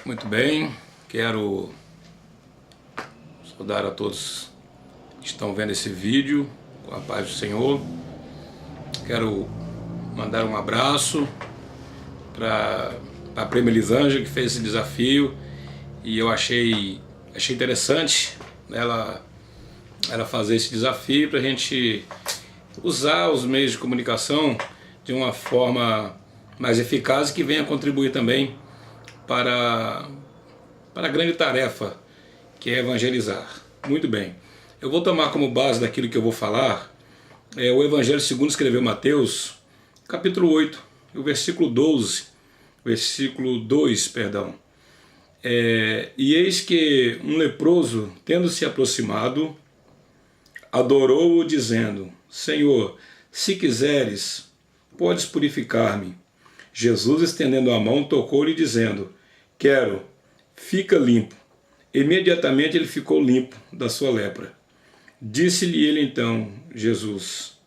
Muito bem, quero saudar a todos que estão vendo esse vídeo, com a paz do Senhor. Quero mandar um abraço para a Prima Elisângela, que fez esse desafio, e eu achei interessante ela fazer esse desafio para a gente usar os meios de comunicação de uma forma mais eficaz e que venha contribuir também para a grande tarefa que é evangelizar. Muito bem, eu vou tomar como base daquilo que eu vou falar o Evangelho segundo escreveu Mateus, capítulo 8, o versículo 2, perdão. E eis que um leproso, tendo se aproximado, adorou-o dizendo: Senhor, se quiseres, podes purificar-me. Jesus, estendendo a mão, tocou-lhe dizendo: Quero, fica limpo. Imediatamente ele ficou limpo da sua lepra. Disse-lhe ele então, Jesus: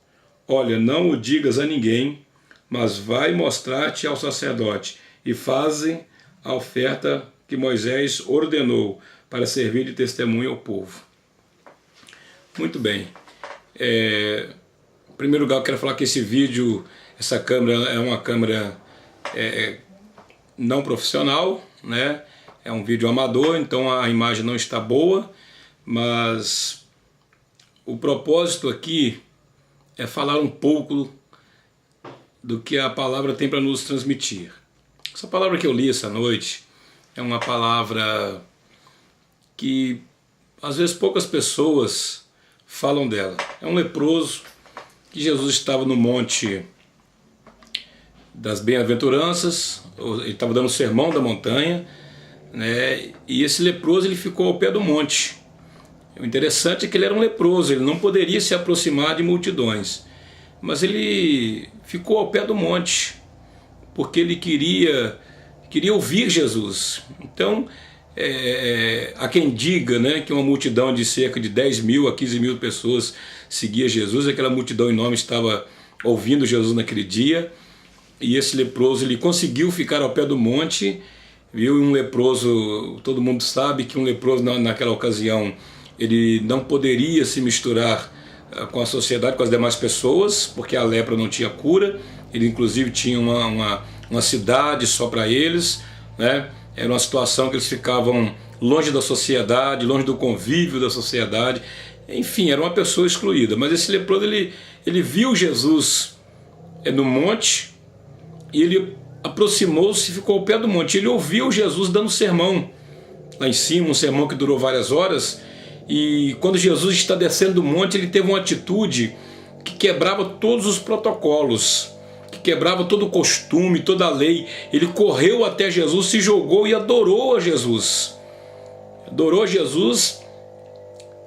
Olha, não o digas a ninguém, mas vai mostrar-te ao sacerdote e faze a oferta que Moisés ordenou para servir de testemunho ao povo. Muito bem. Em primeiro lugar, eu quero falar que esse vídeo, essa câmera é uma câmera não profissional, né? É um vídeo amador, então a imagem não está boa, mas o propósito aqui é falar um pouco do que a palavra tem para nos transmitir. Essa palavra que eu li essa noite é uma palavra que às vezes poucas pessoas falam dela. É um leproso que Jesus estava no Monte das Bem-aventuranças, ele estava dando o sermão da montanha, né? E esse leproso ele ficou ao pé do monte. O interessante é que ele era um leproso, ele não poderia se aproximar de multidões, mas ele ficou ao pé do monte porque ele queria ouvir Jesus. Então, há quem diga, né, que uma multidão de cerca de 10 mil a 15 mil pessoas seguia Jesus, aquela multidão enorme estava ouvindo Jesus naquele dia, e esse leproso ele conseguiu ficar ao pé do monte. Viu? Um leproso, todo mundo sabe que um leproso naquela ocasião ele não poderia se misturar com a sociedade, com as demais pessoas, porque a lepra não tinha cura. Ele inclusive tinha uma cidade só para eles, né? Era uma situação que eles ficavam longe da sociedade, longe do convívio da sociedade. Enfim, era uma pessoa excluída. Mas esse leproso ele viu Jesus no monte e ele aproximou-se e ficou ao pé do monte. Ele ouviu Jesus dando sermão lá em cima, um sermão que durou várias horas. E quando Jesus está descendo do monte, ele teve uma atitude que quebrava todos os protocolos, que quebrava todo o costume, toda a lei. Ele correu até Jesus, se jogou e adorou a Jesus. Adorou a Jesus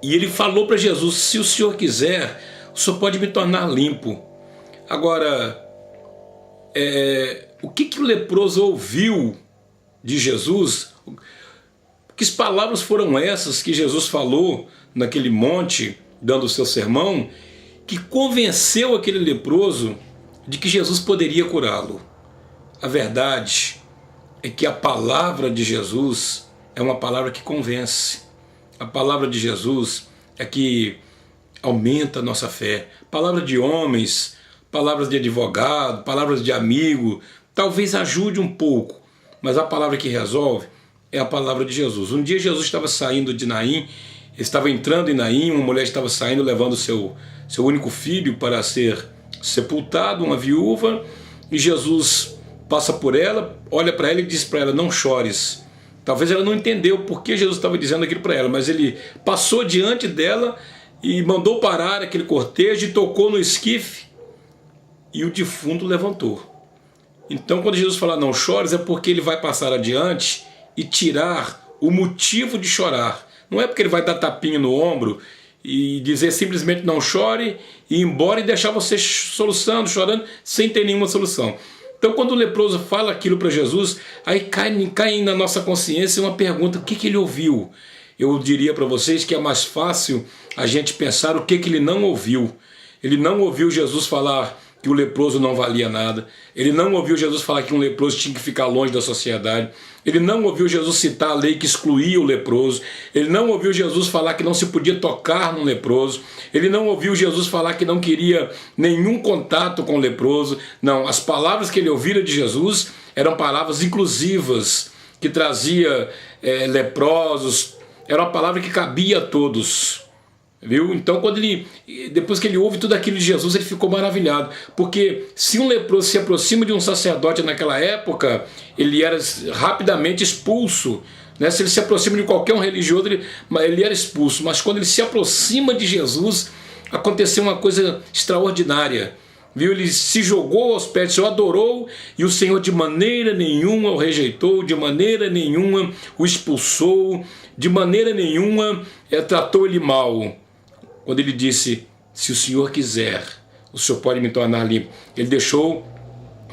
e ele falou para Jesus: se o Senhor quiser, o Senhor pode me tornar limpo. Agora, o que o leproso ouviu de Jesus? Que palavras foram essas que Jesus falou naquele monte, dando o seu sermão, que convenceu aquele leproso de que Jesus poderia curá-lo? A verdade é que a palavra de Jesus é uma palavra que convence. A palavra de Jesus é que aumenta a nossa fé. Palavra de homens, palavras de advogado, palavras de amigo, talvez ajude um pouco, mas a palavra que resolve é a palavra de Jesus. Um dia Jesus estava saindo de Naim, estava entrando em Naim, uma mulher estava saindo levando seu único filho para ser sepultado, uma viúva, e Jesus passa por ela, olha para ela e diz para ela: não chores. Talvez ela não entendeu por que Jesus estava dizendo aquilo para ela, mas ele passou diante dela e mandou parar aquele cortejo e tocou no esquife e o defunto levantou. Então, quando Jesus fala não chores, é porque ele vai passar adiante e tirar o motivo de chorar. Não é porque ele vai dar tapinha no ombro e dizer simplesmente não chore e ir embora e deixar você soluçando, chorando, sem ter nenhuma solução. Então, quando o leproso fala aquilo para Jesus, aí cai na nossa consciência uma pergunta: o que ele ouviu? Eu diria para vocês que é mais fácil a gente pensar o que ele não ouviu. Ele não ouviu Jesus falar que o leproso não valia nada. Ele não ouviu Jesus falar que um leproso tinha que ficar longe da sociedade. Ele não ouviu Jesus citar a lei que excluía o leproso. Ele não ouviu Jesus falar que não se podia tocar num leproso. Ele não ouviu Jesus falar que não queria nenhum contato com o leproso. Não, as palavras que ele ouvira de Jesus eram palavras inclusivas, que trazia leprosos. Era uma palavra que cabia a todos. Viu? Então, depois que ele ouve tudo aquilo de Jesus, ele ficou maravilhado. Porque se um leproso se aproxima de um sacerdote naquela época, ele era rapidamente expulso. Né? Se ele se aproxima de qualquer um religioso, ele era expulso. Mas quando ele se aproxima de Jesus, aconteceu uma coisa extraordinária. Viu? Ele se jogou aos pés do Senhor, adorou, e o Senhor de maneira nenhuma o rejeitou, de maneira nenhuma o expulsou, de maneira nenhuma tratou ele mal. Quando ele disse, se o Senhor quiser, o Senhor pode me tornar limpo. Ele deixou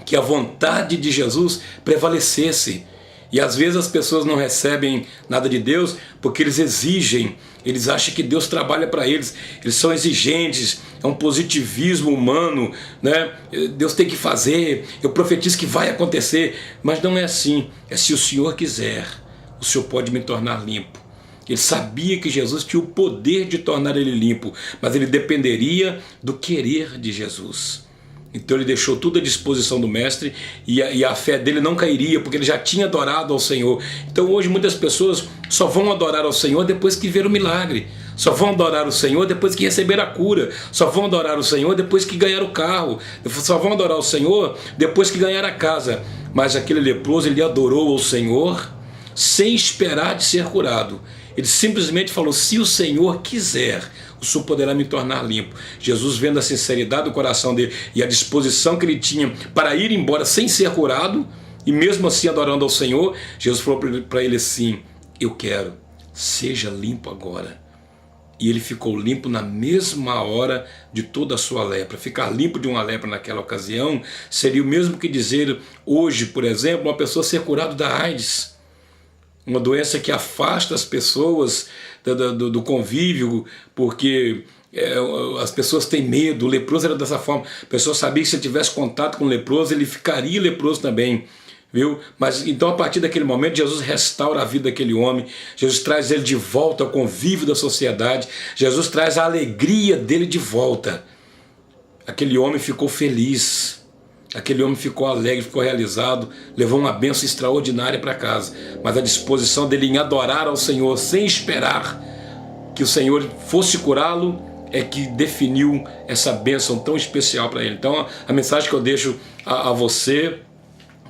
que a vontade de Jesus prevalecesse. E às vezes as pessoas não recebem nada de Deus porque eles exigem, eles acham que Deus trabalha para eles, eles são exigentes, é um positivismo humano, né? Deus tem que fazer, eu profetizo que vai acontecer, mas não é assim. É se o Senhor quiser, o Senhor pode me tornar limpo. Ele sabia que Jesus tinha o poder de tornar ele limpo, mas ele dependeria do querer de Jesus. Então ele deixou tudo à disposição do Mestre, e a fé dele não cairia, porque ele já tinha adorado ao Senhor. Então hoje muitas pessoas só vão adorar ao Senhor depois que ver o milagre, só vão adorar o Senhor depois que receber a cura, só vão adorar o Senhor depois que ganhar o carro, só vão adorar o Senhor depois que ganhar a casa. Mas aquele leproso, ele adorou ao Senhor sem esperar de ser curado. Ele simplesmente falou, se o Senhor quiser, o Senhor poderá me tornar limpo. Jesus, vendo a sinceridade do coração dele e a disposição que ele tinha para ir embora sem ser curado, e mesmo assim adorando ao Senhor, Jesus falou para ele assim, eu quero, seja limpo agora. E ele ficou limpo na mesma hora de toda a sua lepra. Ficar limpo de uma lepra naquela ocasião seria o mesmo que dizer hoje, por exemplo, uma pessoa ser curada da AIDS. Uma doença que afasta as pessoas do convívio, porque as pessoas têm medo. O leproso era dessa forma. A pessoa sabia que se ele tivesse contato com o leproso, ele ficaria leproso também. Viu? Mas então, a partir daquele momento, Jesus restaura a vida daquele homem. Jesus traz ele de volta ao convívio da sociedade. Jesus traz a alegria dele de volta. Aquele homem ficou feliz. Aquele homem ficou alegre, ficou realizado, levou uma bênção extraordinária para casa. Mas a disposição dele em adorar ao Senhor sem esperar que o Senhor fosse curá-lo é que definiu essa bênção tão especial para ele. Então a mensagem que eu deixo a você,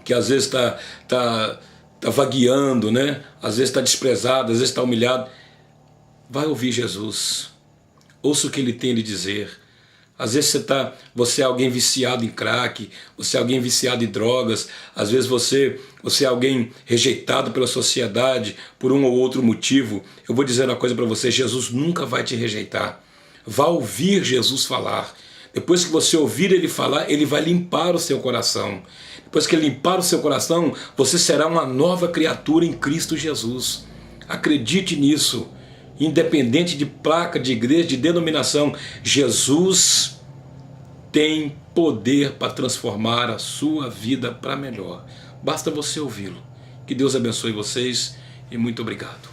que às vezes tá vagueando, né? Às vezes está desprezado, às vezes está humilhado, vai ouvir Jesus. Ouça o que ele tem a lhe dizer. Às vezes você é alguém viciado em crack, você é alguém viciado em drogas, às vezes você é alguém rejeitado pela sociedade por um ou outro motivo. Eu vou dizer uma coisa para você, Jesus nunca vai te rejeitar. Vá ouvir Jesus falar. Depois que você ouvir ele falar, ele vai limpar o seu coração. Depois que ele limpar o seu coração, você será uma nova criatura em Cristo Jesus. Acredite nisso. Independente de placa, de igreja, de denominação, Jesus tem poder para transformar a sua vida para melhor. Basta você ouvi-lo. Que Deus abençoe vocês e muito obrigado.